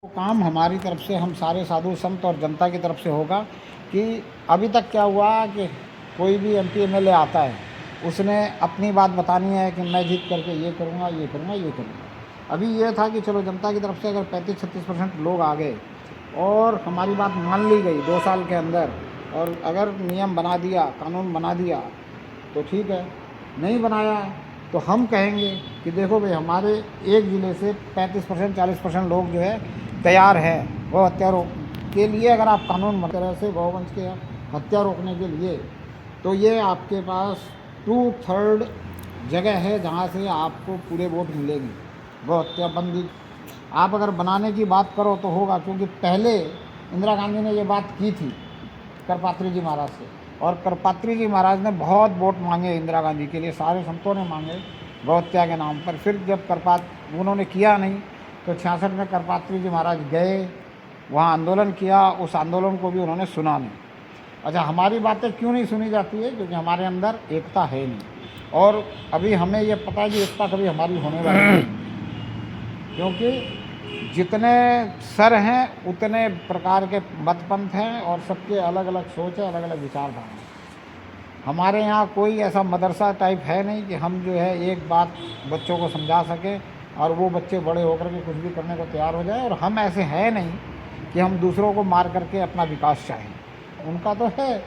काम हमारी तरफ से, हम सारे साधु संत और जनता की तरफ से होगा कि अभी तक क्या हुआ कि कोई भी एमपी एमएलए आता है, उसने अपनी बात बतानी है कि मैं जीत करके ये करूँगा, ये करूँगा, ये करूँगा। अभी ये था कि चलो जनता की तरफ से अगर 35-36% लोग आ गए और हमारी बात मान ली गई 2 साल के अंदर, और अगर नियम बना दिया, कानून बना दिया तो ठीक है, नहीं बनाया तो हम कहेंगे कि देखो भाई, हमारे एक ज़िले से 35% 40% लोग जो है तैयार है गौ हत्या रोक के लिए। अगर आप कानून बना तरह से गौवंश के हत्या रोकने के लिए, तो ये आपके पास 2/3 जगह है जहाँ से आपको पूरे वोट मिलेंगे गौ हत्या बंदी। आप अगर बनाने की बात करो तो होगा, क्योंकि पहले इंदिरा गांधी ने ये बात की थी करपात्री जी महाराज से, और करपात्री जी महाराज ने बहुत वोट मांगे इंदिरा गांधी के लिए, सारे संतों ने मांगे गौ हत्या के नाम पर। फिर जब उन्होंने किया नहीं तो 66 में करपात्री जी महाराज गए, वहाँ आंदोलन किया, उस आंदोलन को भी उन्होंने सुना नहीं। अच्छा, हमारी बातें क्यों नहीं सुनी जाती है? क्योंकि हमारे अंदर एकता है नहीं, और अभी हमें ये पता है कि एकता कभी हमारी होने वाली नहीं, क्योंकि जितने सर हैं उतने प्रकार के मतपंथ हैं और सबके अलग अलग सोच है, अलग अलग विचारधारा है। हमारे यहाँ कोई ऐसा मदरसा टाइप है नहीं कि हम जो है एक बात बच्चों को समझा सकें और वो बच्चे बड़े होकर के कुछ भी करने को तैयार हो जाए। और हम ऐसे हैं नहीं कि हम दूसरों को मार करके अपना विकास चाहें। उनका तो है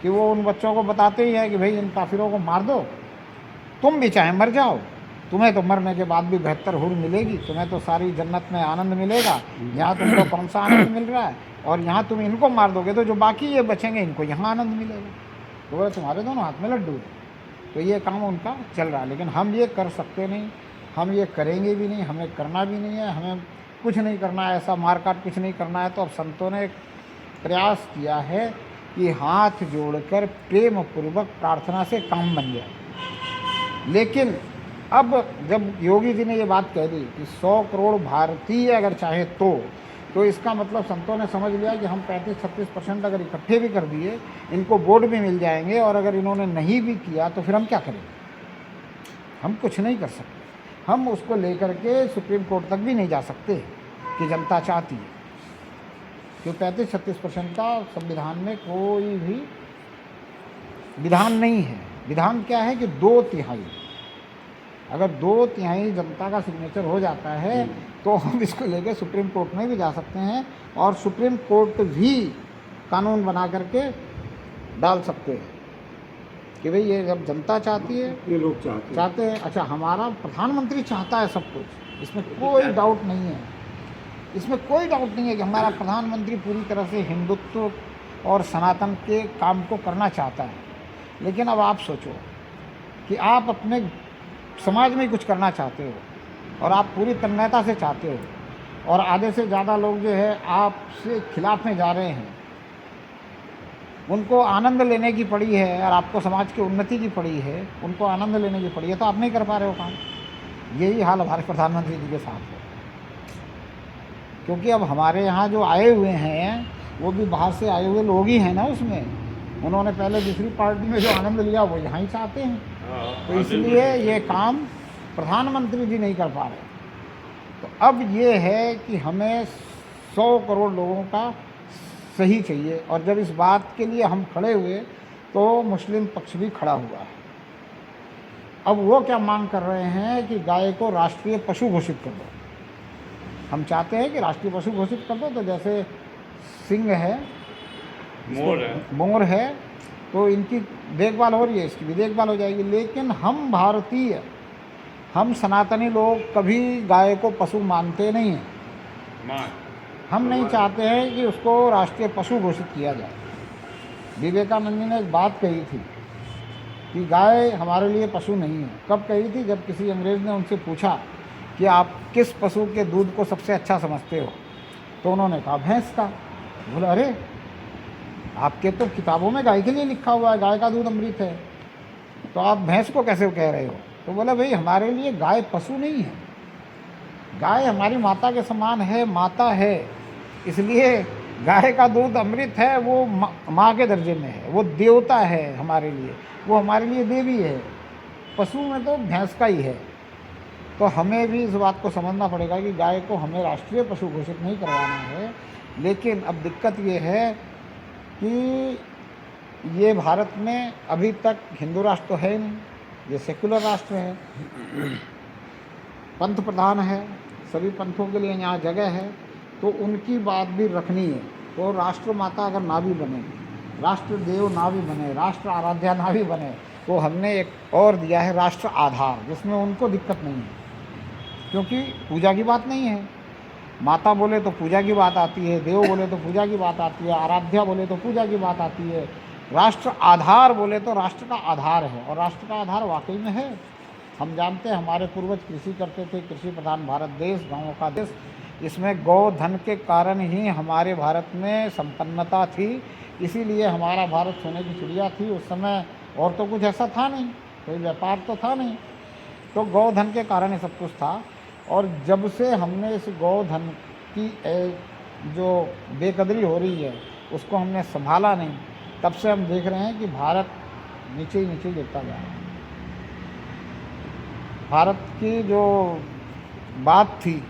कि वो उन बच्चों को बताते ही है कि भाई इन काफिरों को मार दो, तुम भी चाहे मर जाओ, तुम्हें तो मरने के बाद भी बेहतर हुर मिलेगी, तुम्हें तो सारी जन्नत में आनंद मिलेगा, यहाँ तुमको कौन सा आनंद मिल रहा है, और यहाँ तुम इनको मार दोगे तो जो बाकी ये बचेंगे इनको यहाँ आनंद मिलेगा। तो बोले तुम्हारे दोनों हाथ में लड्डू है। तो ये काम उनका चल रहा है, लेकिन हम ये कर सकते नहीं, हम ये करेंगे भी नहीं, हमें करना भी नहीं है, हमें कुछ नहीं करना है, ऐसा मारकाट कुछ नहीं करना है। तो अब संतों ने प्रयास किया है कि हाथ जोड़कर प्रेम पूर्वक प्रार्थना से काम बन जाए। लेकिन अब जब योगी जी ने ये बात कह दी कि 100 करोड़ भारतीय अगर चाहे तो इसका मतलब संतों ने समझ लिया कि हम 35-36% अगर इकट्ठे भी कर दिए, इनको वोट भी मिल जाएंगे, और अगर इन्होंने नहीं भी किया तो फिर हम क्या करेंगे? हम कुछ नहीं कर सकते। हम उसको लेकर के सुप्रीम कोर्ट तक भी नहीं जा सकते कि जनता चाहती है, क्योंकि 35-36% का संविधान में कोई भी विधान नहीं है। विधान क्या है कि 2/3, अगर 2/3 जनता का सिग्नेचर हो जाता है तो हम इसको लेकर सुप्रीम कोर्ट में भी जा सकते हैं, और सुप्रीम कोर्ट भी कानून बना करके डाल सकते हैं कि भाई ये जब जनता चाहती है, ये लोग चाहते हैं। अच्छा, हमारा प्रधानमंत्री चाहता है सब कुछ, इसमें कोई डाउट नहीं है, इसमें कोई डाउट नहीं है कि हमारा प्रधानमंत्री पूरी तरह से हिंदुत्व और सनातन के काम को करना चाहता है। लेकिन अब आप सोचो कि आप अपने समाज में कुछ करना चाहते हो और आप पूरी तन्मयता से चाहते हो, और आधे से ज़्यादा लोग जो है आपसे खिलाफ में जा रहे हैं, उनको आनंद लेने की पड़ी है और आपको समाज की उन्नति की पड़ी है, उनको आनंद लेने की पड़ी है, तो आप नहीं कर पा रहे हो काम। यही हाल हमारे प्रधानमंत्री जी के साथ है, क्योंकि अब हमारे यहाँ जो आए हुए हैं वो भी बाहर से आए हुए लोग ही हैं ना। उसमें उन्होंने पहले दूसरी पार्टी में जो आनंद लिया वो यहाँ ही चाहते हैं, तो इसलिए ये काम प्रधानमंत्री जी नहीं कर पा रहे। तो अब ये है कि हमें 100 करोड़ लोगों का सही चाहिए, और जब इस बात के लिए हम खड़े हुए तो मुस्लिम पक्ष भी खड़ा हुआ है। अब वो क्या मांग कर रहे हैं कि गाय को राष्ट्रीय पशु घोषित कर दो। हम चाहते हैं कि राष्ट्रीय पशु घोषित कर दो, तो जैसे सिंह है, मोर है, तो इनकी देखभाल हो रही है, इसकी भी देखभाल हो जाएगी। लेकिन हम भारतीय, हम सनातनी लोग कभी गाय को पशु मानते नहीं हैं। हम नहीं चाहते हैं कि उसको राष्ट्रीय पशु घोषित किया जाए। विवेकानंद जी ने एक बात कही थी कि गाय हमारे लिए पशु नहीं है। कब कही थी? जब किसी अंग्रेज़ ने उनसे पूछा कि आप किस पशु के दूध को सबसे अच्छा समझते हो, तो उन्होंने कहा भैंस का। बोला अरे, आपके तो किताबों में गाय के लिए लिखा हुआ है, गाय का दूध अमृत है, तो आप भैंस को कैसे कह रहे हो? तो बोला भाई, हमारे लिए गाय पशु नहीं है, गाय हमारी माता के समान है, माता है, इसलिए गाय का दूध अमृत है, वो माँ के दर्जे में है, वो देवता है हमारे लिए, वो हमारे लिए देवी है। पशु में तो भैंस का ही है। तो हमें भी इस बात को समझना पड़ेगा कि गाय को हमें राष्ट्रीय पशु घोषित नहीं करवाना है। लेकिन अब दिक्कत ये है कि ये भारत में अभी तक हिंदू राष्ट्र तो है ही नहीं, ये सेक्युलर राष्ट्र है, पंथ प्रधान है, सभी पंथों के लिए यहाँ जगह है, तो उनकी बात भी रखनी है। तो राष्ट्र माता अगर ना भी बने, राष्ट्र देव ना भी बने, राष्ट्र आराध्या ना भी बने, तो हमने एक और दिया है राष्ट्र आधार, जिसमें उनको दिक्कत नहीं है, क्योंकि पूजा की बात नहीं है। माता बोले तो पूजा की बात आती है, देव बोले तो पूजा की बात आती है, आराध्या बोले तो पूजा की बात आती है। राष्ट्र आधार बोले तो राष्ट्र का आधार है, और राष्ट्र का आधार वाकई में है। हम जानते हैं हमारे पूर्वज कृषि करते थे, कृषि प्रधान भारत देश, गाँवों का देश, इसमें गौधन के कारण ही हमारे भारत में संपन्नता थी। इसीलिए हमारा भारत सोने की चिड़िया थी उस समय, और तो कुछ ऐसा था नहीं, कोई व्यापार तो था नहीं, तो गौधन के कारण ही सब कुछ था। और जब से हमने इस गौधन की जो बेकदरी हो रही है उसको हमने संभाला नहीं, तब से हम देख रहे हैं कि भारत नीचे ही नीचे गिरता जा रहा है। भारत की जो बात थी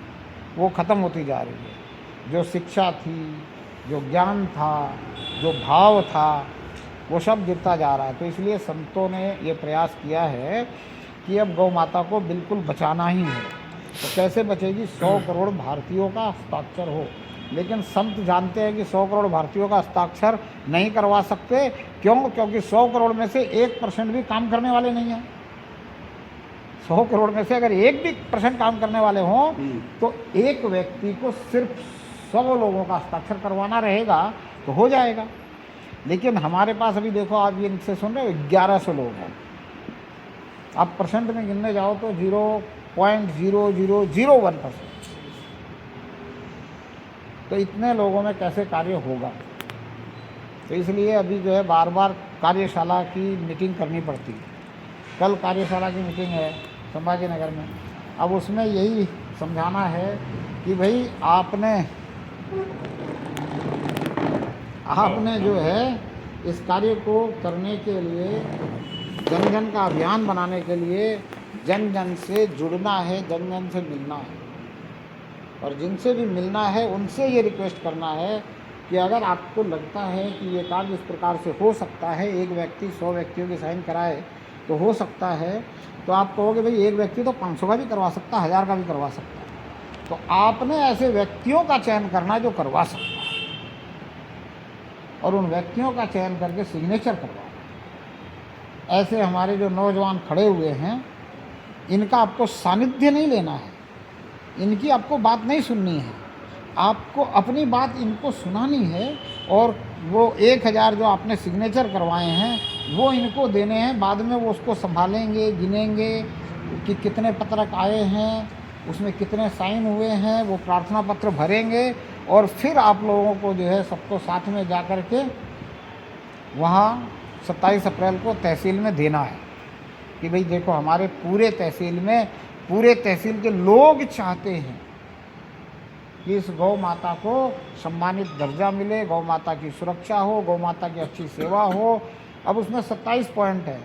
वो ख़त्म होती जा रही है, जो शिक्षा थी, जो ज्ञान था, जो भाव था, वो सब गिरता जा रहा है। तो इसलिए संतों ने ये प्रयास किया है कि अब गौ माता को बिल्कुल बचाना ही है। तो कैसे बचेगी? 100 करोड़ भारतीयों का हस्ताक्षर हो। लेकिन संत जानते हैं कि 100 करोड़ भारतीयों का हस्ताक्षर नहीं करवा सकते। क्यों? क्योंकि 100 करोड़ में से 1% भी काम करने वाले नहीं हैं। 100 करोड़ में से अगर 1% काम करने वाले हों तो एक व्यक्ति को सिर्फ 100 लोगों का हस्ताक्षर करवाना रहेगा तो हो जाएगा। लेकिन हमारे पास अभी देखो, आप ये इनसे सुन रहे हो, 1100 लोग हैं। आप परसेंट में गिनने जाओ तो 0.0001%। तो इतने लोगों में कैसे कार्य होगा? तो इसलिए अभी जो है बार बार कार्यशाला की मीटिंग करनी पड़ती है। कल कार्यशाला की मीटिंग है संभाजी नगर में। अब उसमें यही समझाना है कि भाई आपने जो है इस कार्य को करने के लिए, जन जन का अभियान बनाने के लिए जन जन से जुड़ना है, जन जन से मिलना है, और जिनसे भी मिलना है उनसे ये रिक्वेस्ट करना है कि अगर आपको लगता है कि ये कार्य इस प्रकार से हो सकता है, एक व्यक्ति 100 व्यक्तियों की साइन कराए तो हो सकता है, तो आप कहोगे भाई एक व्यक्ति तो 500 का भी करवा सकता है, 1000 का भी करवा सकता है। तो आपने ऐसे व्यक्तियों का चयन करना जो करवा सकता है, और उन व्यक्तियों का चयन करके सिग्नेचर करवाना। ऐसे हमारे जो नौजवान खड़े हुए हैं, इनका आपको सानिध्य नहीं लेना है, इनकी आपको बात नहीं सुननी है, आपको अपनी बात इनको सुनानी है। और वो 1000 जो आपने सिग्नेचर करवाए हैं वो इनको देने हैं। बाद में वो उसको संभालेंगे, गिनेंगे कि कितने पत्रक आए हैं, उसमें कितने साइन हुए हैं, वो प्रार्थना पत्र भरेंगे, और फिर आप लोगों को जो है सबको साथ में जा कर के वहाँ 27 अप्रैल को तहसील में देना है कि भाई देखो हमारे पूरे तहसील के लोग चाहते हैं कि इस गौ माता को सम्मानित दर्जा मिले, गौ माता की सुरक्षा हो, गौ माता की अच्छी सेवा हो। अब उसमें 27 पॉइंट है।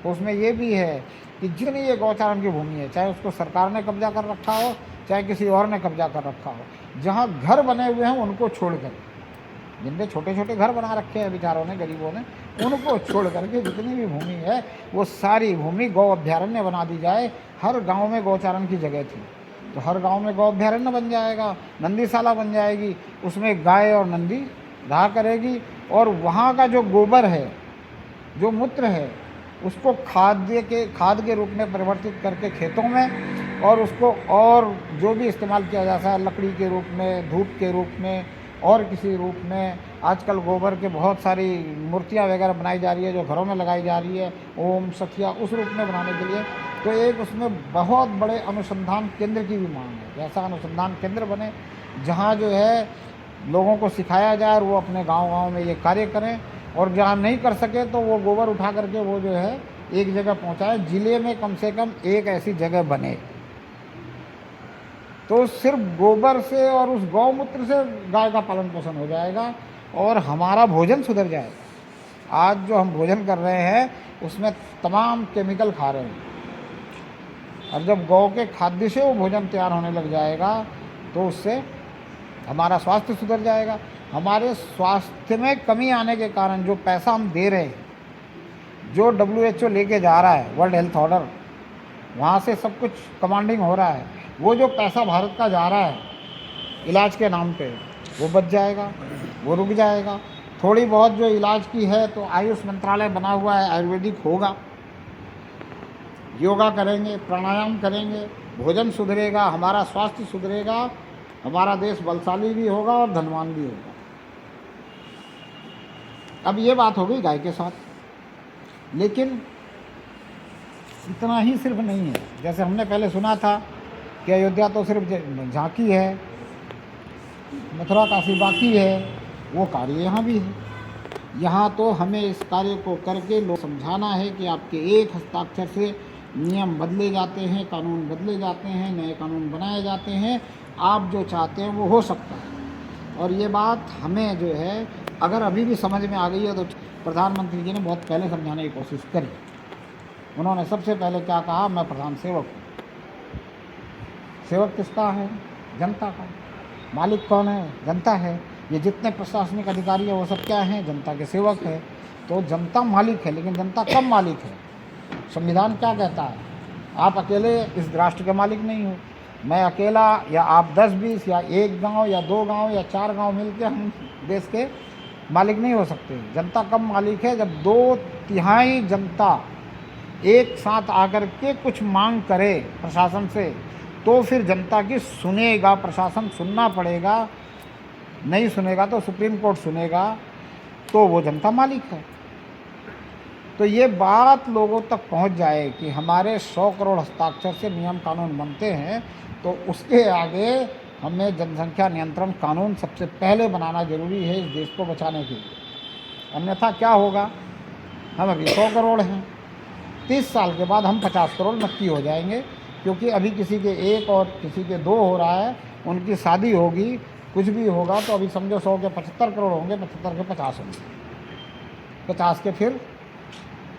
तो उसमें ये भी है कि जितनी ये गौचारण की भूमि है, चाहे उसको सरकार ने कब्जा कर रखा हो, चाहे किसी और ने कब्जा कर रखा हो, जहाँ घर बने हुए हैं उनको छोड़कर, जिनके छोटे छोटे घर बना रखे हैं बेचारों ने, गरीबों ने, उनको छोड़ करके जितनी भी भूमि है वो सारी भूमि गौ अभ्यारण्य बना दी जाए। हर गांव में गौचारण की जगह थी, तो हर गांव में गौ अभ्यारण्य बन जाएगा, नंदीशाला बन जाएगी, उसमें गाय और नंदी रहा करेगी। और वहाँ का जो गोबर है, जो मूत्र है, उसको खाद के रूप में परिवर्तित करके खेतों में, और उसको और जो भी इस्तेमाल किया जाता है, लकड़ी के रूप में, धूप के रूप में, और किसी रूप में। आजकल गोबर के बहुत सारी मूर्तियाँ वगैरह बनाई जा रही है जो घरों में लगाई जा रही है, ओम सखिया, उस रूप में बनाने के लिए। तो एक उसमें बहुत बड़े अनुसंधान केंद्र की भी मांग है, ऐसा अनुसंधान केंद्र बने जहाँ जो है लोगों को सिखाया जाए और वो अपने गांव में ये कार्य करें। और जहाँ नहीं कर सके तो वो गोबर उठा करके वो जो है एक जगह पहुँचाए। ज़िले में कम से कम एक ऐसी जगह बने, तो सिर्फ गोबर से और उस गौमूत्र से गाय का पालन पोषण हो जाएगा और हमारा भोजन सुधर जाएगा। आज जो हम भोजन कर रहे हैं उसमें तमाम केमिकल खा रहे हैं, और जब गौ के खाद्य से वो भोजन तैयार होने लग जाएगा तो उससे हमारा स्वास्थ्य सुधर जाएगा। हमारे स्वास्थ्य में कमी आने के कारण जो पैसा हम दे रहे हैं, जो WHO लेके जा रहा है, वर्ल्ड हेल्थ ऑर्डर, वहाँ से सब कुछ कमांडिंग हो रहा है, वो जो पैसा भारत का जा रहा है इलाज के नाम पे, वो बच जाएगा, वो रुक जाएगा। थोड़ी बहुत जो इलाज की है तो आयुष मंत्रालय बना हुआ है, आयुर्वेदिक होगा, योगा करेंगे, प्राणायाम करेंगे, भोजन सुधरेगा, हमारा स्वास्थ्य सुधरेगा, हमारा देश बलशाली भी होगा और धनवान भी होगा। अब ये बात हो गई गाय के साथ, लेकिन इतना ही सिर्फ नहीं है। जैसे हमने पहले सुना था कि अयोध्या तो सिर्फ झांकी है, मथुरा काशी बाकी है, वो कार्य यहाँ भी है। यहाँ तो हमें इस कार्य को करके लोग समझाना है कि आपके एक हस्ताक्षर से नियम बदले जाते हैं, कानून बदले जाते हैं, नए कानून बनाए जाते हैं, आप जो चाहते हैं वो हो सकता है। और ये बात हमें जो है अगर अभी भी समझ में आ गई है तो प्रधानमंत्री जी ने बहुत पहले समझाने की कोशिश करी। उन्होंने सबसे पहले क्या कहा, मैं प्रधान सेवक हूँ। सेवक किसका है? जनता का। मालिक कौन है? जनता है। ये जितने प्रशासनिक अधिकारी हैं वो सब क्या हैं? जनता के सेवक हैं। तो जनता मालिक है, लेकिन जनता कब मालिक है? संविधान क्या कहता है? आप अकेले इस राष्ट्र के मालिक नहीं हो। मैं अकेला या आप 10-20 या एक गांव या 2 गांव या 4 गांव मिलकर हम देश के मालिक नहीं हो सकते। जनता कब मालिक है? जब 2/3 जनता एक साथ आकर के कुछ मांग करे प्रशासन से, तो फिर जनता की सुनेगा प्रशासन। सुनना पड़ेगा, नहीं सुनेगा तो सुप्रीम कोर्ट सुनेगा, तो वो जनता मालिक है। तो ये बात लोगों तक पहुंच जाए कि हमारे 100 करोड़ हस्ताक्षर से नियम कानून बनते हैं, तो उसके आगे हमें जनसंख्या नियंत्रण कानून सबसे पहले बनाना जरूरी है इस देश को बचाने के लिए। अन्यथा क्या होगा? हम अभी 100 करोड़ हैं, 30 साल के बाद हम 50 करोड़ नक्की हो जाएंगे, क्योंकि अभी किसी के 1 और किसी के 2 हो रहा है, उनकी शादी होगी, कुछ भी होगा, तो अभी समझो 100 के 75 करोड़ होंगे, 75 के 50 होंगे, 50 के फिर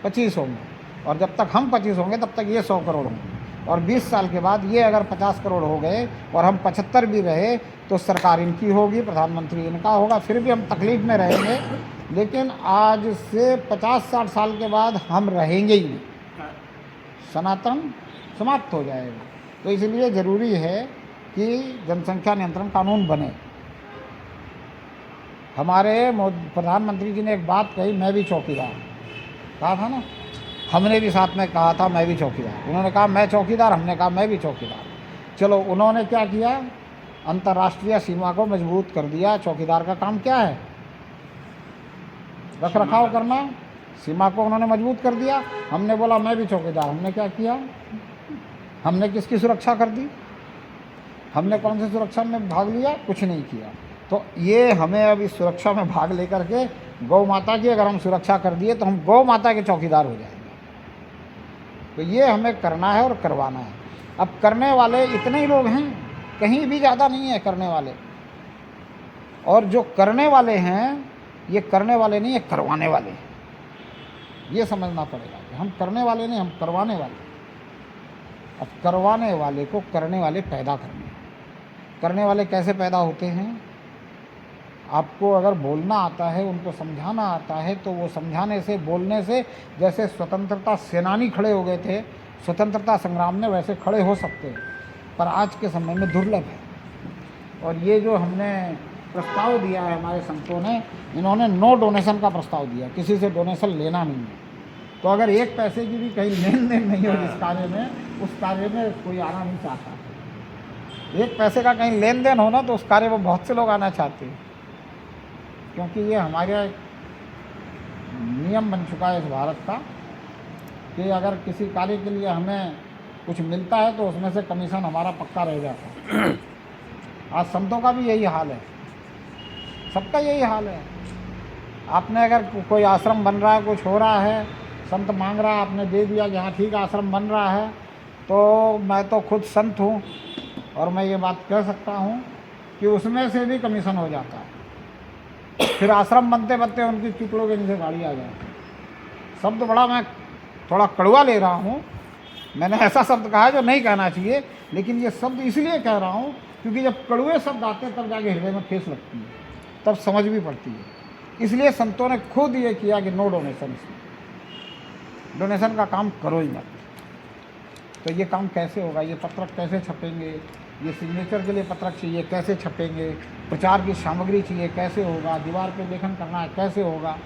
25 होंगे, और जब तक हम 25 होंगे तब तक ये 100 करोड़ होंगे। और 20 साल के बाद ये अगर 50 करोड़ हो गए और हम 75 भी रहे, तो सरकार इनकी होगी, प्रधानमंत्री इनका होगा, फिर भी हम तकलीफ में रहेंगे। लेकिन आज से 50-60 साल के बाद हम रहेंगे ही नहीं, सनातन समाप्त हो जाएगा। तो इसलिए ज़रूरी है कि जनसंख्या नियंत्रण कानून बने। हमारे प्रधानमंत्री जी ने एक बात कही, मैं भी चौकीदार, कहा था ना, हमने भी साथ में कहा था मैं भी चौकीदार। उन्होंने कहा मैं चौकीदार, हमने कहा मैं भी चौकीदार। चलो, उन्होंने क्या किया? अंतर्राष्ट्रीय सीमा को मजबूत कर दिया। चौकीदार का काम क्या है? रख रखाव करना। सीमा को उन्होंने मजबूत कर दिया। हमने बोला मैं भी चौकीदार। हमने क्या किया? हमने किसकी सुरक्षा कर दी? हमने कौन सी सुरक्षा में भाग लिया? कुछ नहीं किया। तो ये हमें अब इस सुरक्षा में भाग लेकर के गौ माता की अगर हम सुरक्षा कर दिए तो हम गौ माता के चौकीदार हो जाएंगे। तो ये हमें करना है और करवाना है। अब करने वाले इतने ही लोग हैं, कहीं भी ज़्यादा नहीं है करने वाले। और जो करने वाले हैं, ये करने वाले नहीं, ये करवाने वाले हैं। ये समझना पड़ेगा कि हम करने वाले नहीं, हम करवाने वाले। अब करवाने वाले को करने वाले पैदा करने। करने वाले कैसे पैदा होते हैं? आपको अगर बोलना आता है, उनको समझाना आता है, तो वो समझाने से, बोलने से, जैसे स्वतंत्रता सेनानी खड़े हो गए थे स्वतंत्रता संग्राम में, वैसे खड़े हो सकते हैं। पर आज के समय में दुर्लभ है। और ये जो हमने प्रस्ताव दिया है हमारे संतों ने, इन्होंने नो डोनेशन का प्रस्ताव दिया, किसी से डोनेशन लेना नहीं है। तो अगर 1 पैसे की भी कहीं लेन देन नहीं हो जिस कार्य में, उस कार्य में कोई आना नहीं चाहता। 1 पैसे का कहीं लेन देन हो ना, तो उस कार्य में बहुत से लोग आना चाहते हैं, क्योंकि ये हमारे नियम बन चुका है इस भारत का कि अगर किसी कार्य के लिए हमें कुछ मिलता है तो उसमें से कमीशन हमारा पक्का रह जाता है। आज संतों का भी यही हाल है, सबका यही हाल है। आपने अगर कोई आश्रम बन रहा है, कुछ हो रहा है, संत मांग रहा है, आपने दे दिया कि हाँ ठीक आश्रम बन रहा है, तो मैं तो खुद संत हूँ और मैं ये बात कह सकता हूँ कि उसमें से भी कमीशन हो जाता है। फिर आश्रम बनते बनते उनकी चुकड़ों के नीचे गाड़ी आ जाती है। शब्द बड़ा मैं थोड़ा कड़वा ले रहा हूँ, मैंने ऐसा शब्द कहा है जो नहीं कहना चाहिए, लेकिन ये शब्द इसलिए कह रहा हूँ क्योंकि जब कड़वे शब्द आते हैं तब जाके हृदय में ठेस लगती है, तब समझ भी पड़ती है। इसलिए संतों ने खुद ये किया कि नो डोनेशन, इसमें डोनेशन का काम करो ही मत। तो ये काम कैसे होगा, ये पत्रक कैसे छपेंगे, ये सिग्नेचर के लिए पत्रक चाहिए कैसे छपेंगे, प्रचार की सामग्री चाहिए कैसे होगा, दीवार पे लेखन करना है कैसे होगा।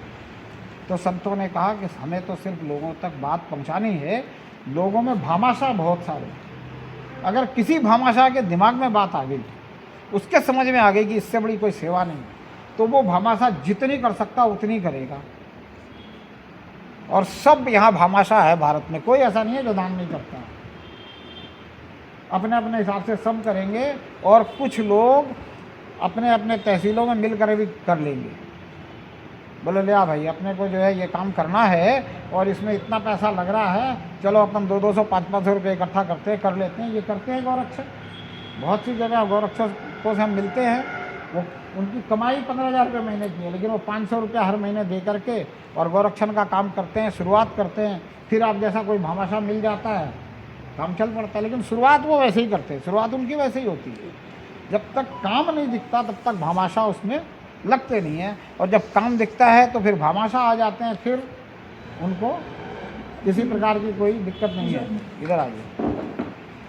तो संतों ने कहा कि हमें तो सिर्फ लोगों तक बात पहुंचानी है। लोगों में भामाशाह बहुत सारे, अगर किसी भामाशाह के दिमाग में बात आ गई, उसके समझ में आ गई कि इससे बड़ी कोई सेवा नहीं, तो वो भामाशाह जितनी कर सकता उतनी करेगा। और सब यहाँ भामाशाह है भारत में, कोई ऐसा नहीं है जो दान नहीं करता। अपने अपने हिसाब से सब करेंगे, और कुछ लोग अपने अपने तहसीलों में मिलकर भी कर लेंगे। बोले ले आ भाई, अपने को जो है ये काम करना है और इसमें इतना पैसा लग रहा है, चलो अपन 200-200 500-500 रुपये इकट्ठा करते हैं, कर लेते हैं। ये करते हैं गौरक्षक, बहुत सी जगह गौरक्षकों से हम मिलते हैं, वो उनकी कमाई 15,000 रुपये महीने की है, लेकिन वो 500 रुपया हर महीने दे करके और गौरक्षण का काम करते हैं, शुरुआत करते हैं। फिर आप जैसा कोई भामाशाह मिल जाता है, काम चल पड़ता है। लेकिन शुरुआत वो वैसे ही करते हैं, शुरुआत उनकी वैसे ही होती है। जब तक काम नहीं दिखता तब तक भामाशाह उसमें लगते नहीं हैं, और जब काम दिखता है तो फिर भामाशाह आ जाते हैं, फिर उनको किसी प्रकार की कोई दिक्कत नहीं है। इधर आइए।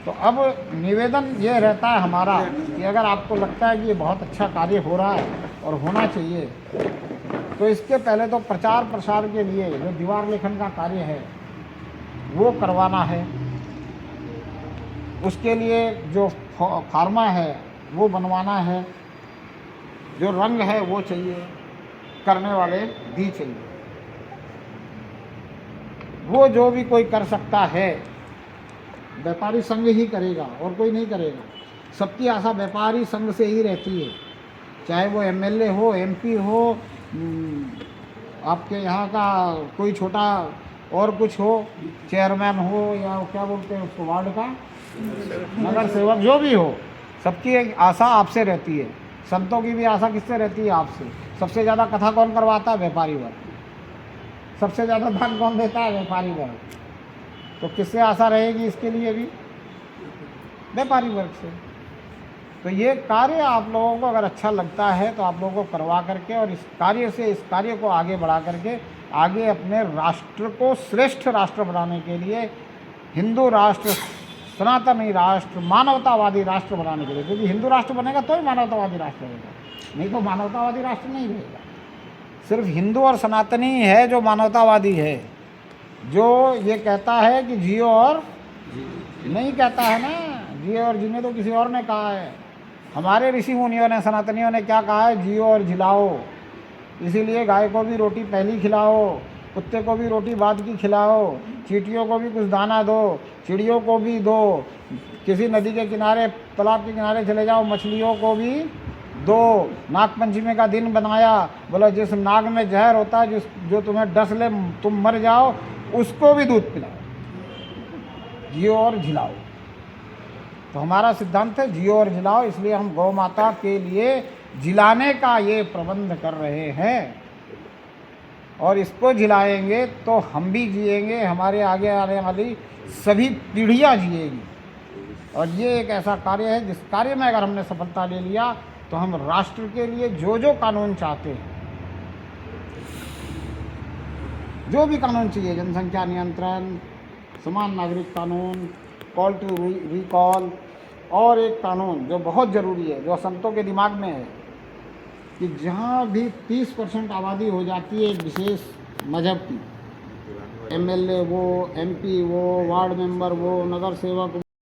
तो अब निवेदन ये रहता है हमारा कि अगर आपको लगता है कि ये बहुत अच्छा कार्य हो रहा है और होना चाहिए, तो इसके पहले तो प्रचार प्रसार के लिए जो दीवार लेखन का कार्य है वो करवाना है। उसके लिए जो फार्मा है वो बनवाना है, जो रंग है वो चाहिए, करने वाले भी चाहिए। वो जो भी कोई कर सकता है, व्यापारी संघ ही करेगा और कोई नहीं करेगा। सबकी आशा व्यापारी संघ से ही रहती है, चाहे वो एमएलए हो, एमपी हो, आपके यहाँ का कोई छोटा और कुछ हो, चेयरमैन हो, या क्या बोलते हैं उसको, वार्ड का नगर सेवक, जो भी हो, सबकी एक आशा आपसे रहती है। संतों की भी आशा किससे रहती है? आपसे। सबसे ज़्यादा कथा कौन करवाता है? व्यापारी वर्ग। सबसे ज़्यादा धन कौन देता है? व्यापारी वर्ग। तो किससे आशा रहेगी इसके लिए भी? व्यापारी वर्ग से। तो ये कार्य आप लोगों को अगर अच्छा लगता है तो आप लोगों को करवा करके, और इस कार्य को आगे बढ़ा करके आगे अपने राष्ट्र को श्रेष्ठ राष्ट्र बनाने के लिए, हिंदू राष्ट्र, सनातनी राष्ट्र, मानवतावादी राष्ट्र बनाने के लिए, क्योंकि हिंदू राष्ट्र बनेगा तो ही मानवतावादी राष्ट्र रहेगा, नहीं तो मानवतावादी राष्ट्र नहीं रहेगा। सिर्फ हिंदू और सनातनी है जो मानवतावादी है, जो ये कहता है कि जियो और नहीं कहता है ना, जियो और जीने तो किसी और ने कहा है। हमारे ऋषि मुनियों ने, सनातनियों ने क्या कहा है? जियो और जिलाओ। इसीलिए गाय को भी रोटी पहली खिलाओ, कुत्ते को भी रोटी बाद की खिलाओ, चींटियों को भी कुछ दाना दो, चिड़ियों को भी दो, किसी नदी के किनारे, तालाब के किनारे चले जाओ, मछलियों को भी दो। नागपंचमी का दिन बनाया, बोला जिस नाग में जहर होता है, जो तुम्हें डस ले तुम मर जाओ, उसको भी दूध पिलाओ। जियो और जिलाओ। तो हमारा सिद्धांत है जियो और जिलाओ, इसलिए हम गौ माता के लिए जिलाने का ये प्रबंध कर रहे हैं। और इसको जिलाएंगे तो हम भी जिएंगे, हमारे आगे आने वाली सभी पीढ़ियाँ जिएगी। और ये एक ऐसा कार्य है जिस कार्य में अगर हमने सफलता ले लिया तो हम राष्ट्र के लिए जो जो कानून चाहते हैं, जो भी कानून चाहिए, जनसंख्या नियंत्रण, समान नागरिक कानून, कॉल टू रिकॉल, और एक कानून जो बहुत ज़रूरी है, जो संतों के दिमाग में है, कि जहाँ भी 30% आबादी हो जाती है एक विशेष मजहब की, एमएलए वो, एमपी वो, वार्ड मेंबर वो, नगर सेवक